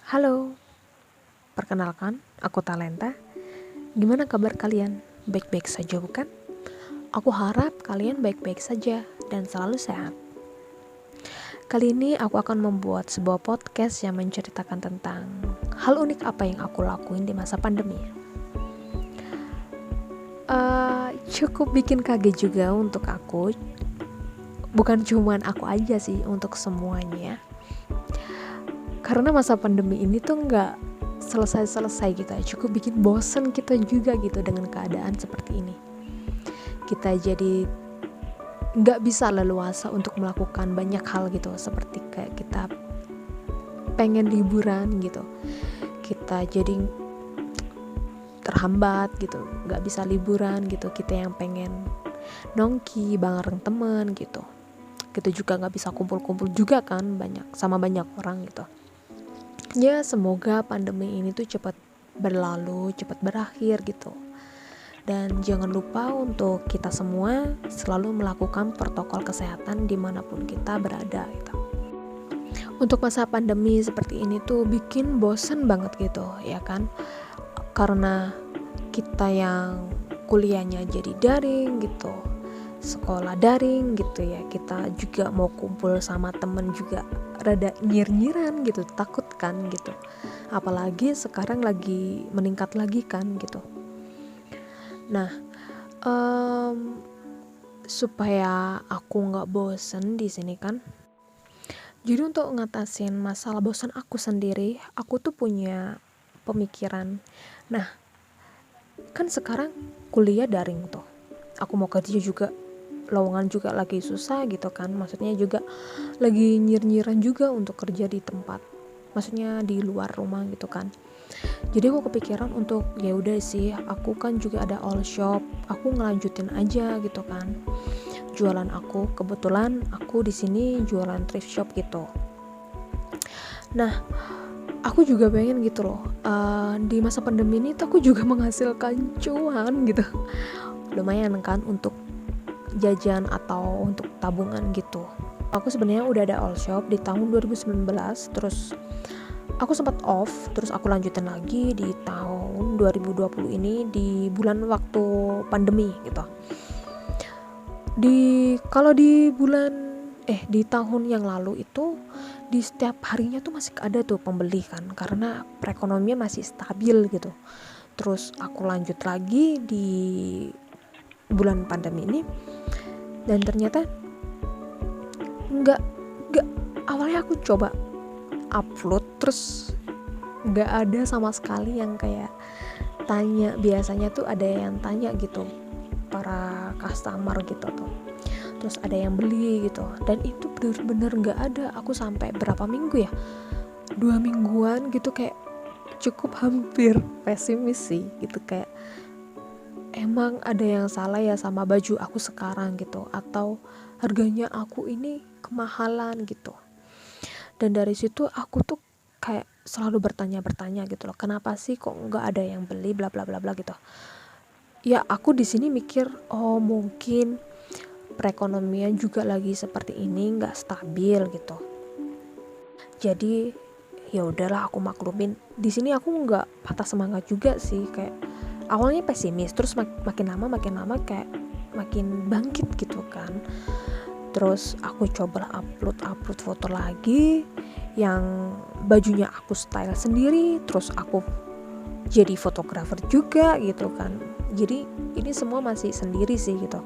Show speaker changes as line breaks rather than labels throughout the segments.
Halo, perkenalkan, aku Talenta. Gimana kabar kalian? Baik-baik saja bukan? Aku harap kalian baik-baik saja dan selalu sehat. Kali ini aku akan membuat sebuah podcast yang menceritakan tentang hal unik apa yang aku lakuin di masa pandemi. Cukup bikin kaget juga untuk aku. Bukan cuman aku aja sih, untuk semuanya. Karena masa pandemi ini tuh nggak selesai-selesai gitu ya, cukup bikin bosen kita juga gitu dengan keadaan seperti ini. Kita jadi nggak bisa leluasa untuk melakukan banyak hal gitu, seperti kayak kita pengen liburan gitu, kita jadi terhambat gitu, nggak bisa liburan gitu. Kita yang pengen nongki bareng temen gitu, kita juga nggak bisa kumpul-kumpul juga kan, sama banyak orang gitu. Ya semoga pandemi ini tuh cepat berlalu, cepat berakhir gitu. Dan jangan lupa untuk kita semua selalu melakukan protokol kesehatan dimanapun kita berada gitu. Untuk masa pandemi seperti ini tuh bikin bosen banget gitu ya kan. Karena kita yang kuliahnya jadi daring gitu, sekolah daring gitu ya, kita juga mau kumpul sama temen juga rada nyir-nyiran gitu, takut kan gitu. Apalagi sekarang lagi meningkat lagi kan gitu. Nah, supaya aku nggak bosen di sini kan, jadi untuk ngatasin masalah bosan aku sendiri, aku tuh punya pemikiran. Nah, kan sekarang kuliah daring tuh, aku mau kerja juga, lowongan juga lagi susah gitu kan, maksudnya juga lagi nyir-nyiran juga untuk kerja di tempat, maksudnya di luar rumah gitu kan. Jadi aku kepikiran untuk ya udah sih, aku kan juga ada all shop, aku ngelanjutin aja gitu kan jualan aku. Kebetulan aku di sini jualan thrift shop gitu. Nah, aku juga pengen gitu loh, di masa pandemi ini tuh aku juga menghasilkan cuan gitu, lumayan kan untuk jajan atau untuk tabungan gitu. Aku sebenarnya udah ada all shop di tahun 2019, terus aku sempat off, terus aku lanjutin lagi di tahun 2020 ini di bulan waktu pandemi gitu. Kalau di tahun yang lalu itu di setiap harinya tuh masih ada tuh pembeli kan, karena perekonomian masih stabil gitu. Terus aku lanjut lagi di bulan pandemi ini, dan ternyata nggak awalnya aku coba upload terus nggak ada sama sekali yang kayak tanya. Biasanya tuh ada yang tanya gitu, para customer gitu tuh, terus ada yang beli gitu, dan itu bener-bener nggak ada. Aku sampai berapa minggu ya, 2 mingguan gitu, kayak cukup hampir pesimis sih gitu, kayak emang ada yang salah ya sama baju aku sekarang gitu, atau harganya aku ini kemahalan gitu. Dan dari situ aku tuh kayak selalu bertanya gitu loh, kenapa sih kok nggak ada yang beli bla bla bla bla gitu. Ya aku di sini mikir, oh mungkin perekonomian juga lagi seperti ini, nggak stabil gitu. Jadi ya udahlah, aku maklumin. Di sini aku nggak patah semangat juga sih, kayak awalnya pesimis, terus makin lama kayak makin bangkit gitu kan. Terus aku coba upload foto lagi yang bajunya aku style sendiri, terus aku jadi fotografer juga gitu kan. Jadi ini semua masih sendiri sih gitu.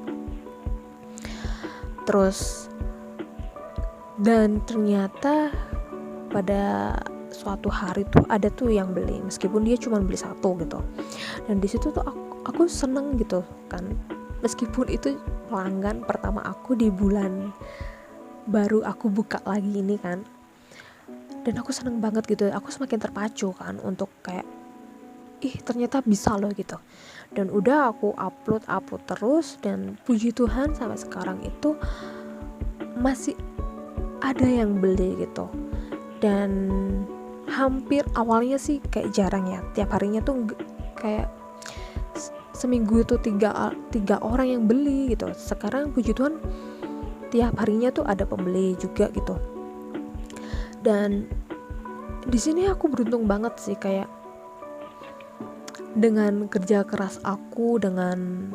Terus dan ternyata pada suatu hari tuh ada tuh yang beli, meskipun dia cuma beli satu gitu. Dan di situ tuh aku seneng gitu kan, meskipun itu pelanggan pertama aku di bulan baru aku buka lagi ini kan. Dan aku seneng banget gitu, aku semakin terpacu kan untuk kayak ternyata bisa loh gitu. Dan udah aku upload terus, dan puji Tuhan sampai sekarang itu masih ada yang beli gitu. Dan hampir awalnya sih kayak jarang ya, tiap harinya tuh kayak seminggu itu tiga orang yang beli gitu. Sekarang puji Tuhan tiap harinya tuh ada pembeli juga gitu. Dan Di sini aku beruntung banget sih, kayak dengan kerja keras aku, dengan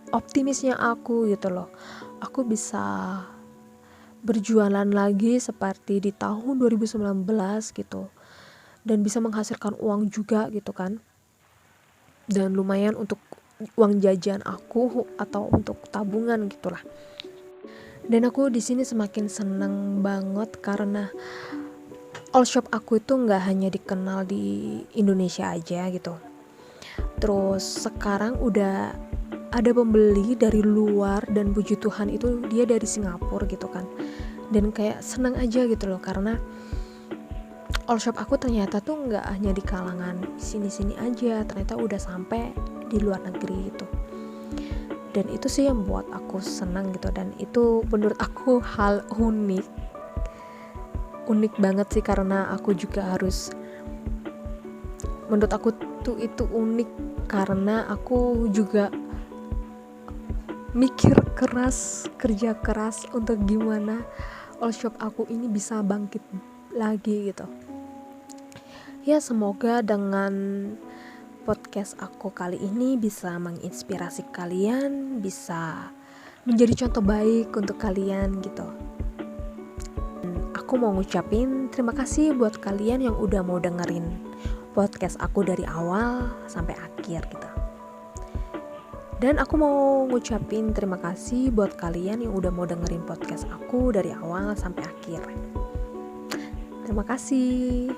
optimisnya aku gitu loh, aku bisa berjualan lagi seperti di tahun 2019 gitu, dan bisa menghasilkan uang juga gitu kan, dan lumayan untuk uang jajan aku atau untuk tabungan gitulah. Dan aku di sini semakin seneng banget karena all shop aku itu nggak hanya dikenal di Indonesia aja gitu. Terus sekarang udah ada pembeli dari luar, dan puji Tuhan itu dia dari Singapura gitu kan. Dan kayak seneng aja gitu loh, karena all shop aku ternyata tuh nggak hanya di kalangan sini-sini aja, ternyata udah sampai di luar negeri gitu. Dan itu sih yang buat aku senang gitu, dan itu menurut aku hal unik banget sih, karena aku juga harus, menurut aku tuh itu unik karena aku juga mikir keras, kerja keras untuk gimana all shop aku ini bisa bangkit lagi gitu. Ya, semoga dengan podcast aku kali ini bisa menginspirasi kalian, bisa menjadi contoh baik untuk kalian gitu. Aku mau ngucapin terima kasih buat kalian yang udah mau dengerin podcast aku dari awal sampai akhir gitu. Dan aku mau ngucapin terima kasih buat kalian yang udah mau dengerin podcast aku dari awal sampai akhir. Terima kasih.